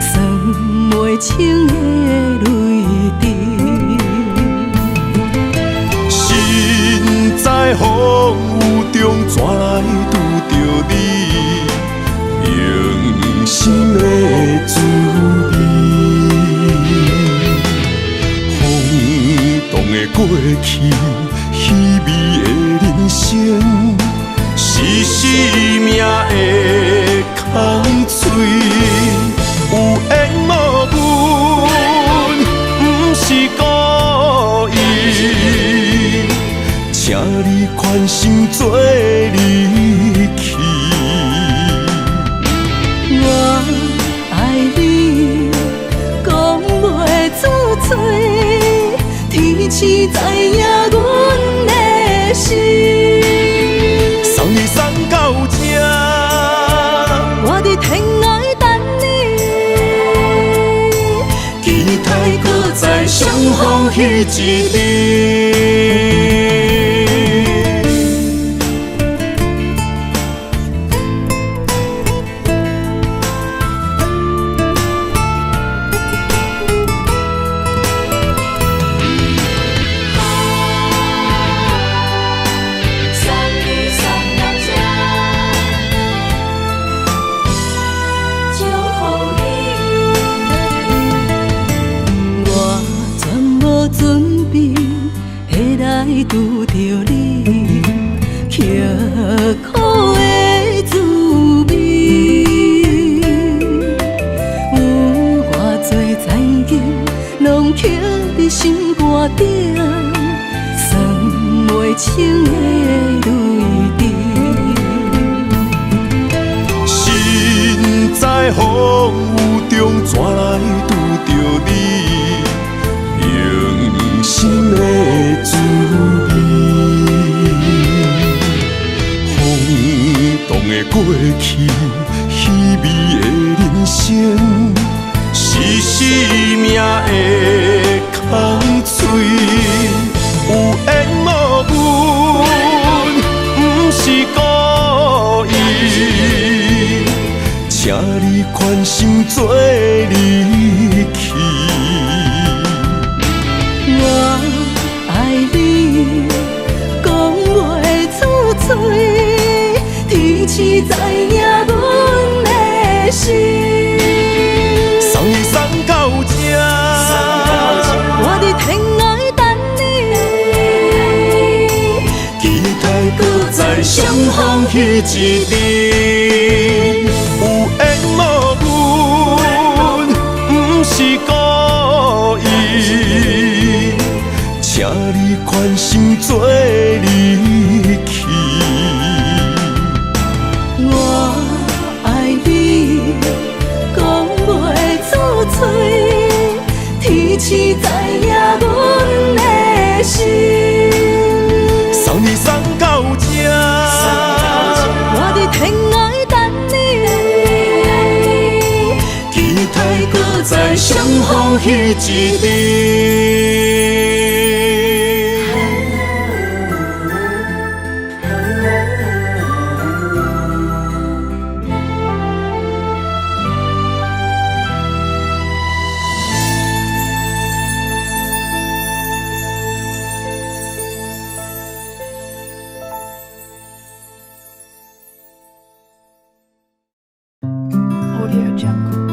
算袂清的泪滴。心在风雨中，怎来拄着你？用心的滋味，轰动的过去，稀微的人生，是生命的空嘴，有缘无分，不是故意，请你宽心做离去。我爱你，讲袂出嘴，天赐知影阮的心。送你送到这，我伫天涯等你，期待搁再相逢彼一日。拄着你，刻苦的滋味，有偌多前景，拢刻伫心肝顶，算袂清的泪滴。心在风雨中，怎来拄着你？用心的滋味，轰动的过去，稀微的生，是生命的空嘴，有缘无分，不是故意，请你宽心做离去。我爱你，讲袂出嘴，天赐知影阮的心。送你送到这，我伫天涯等你，期待搁再相逢彼一日。有缘无分，不是故意，请你宽心做离去。我爱你，讲袂出嘴，天赐知影阮的心。送你送到这，我伫天涯等你，期待搁再相逢彼一日。Audio Jungle.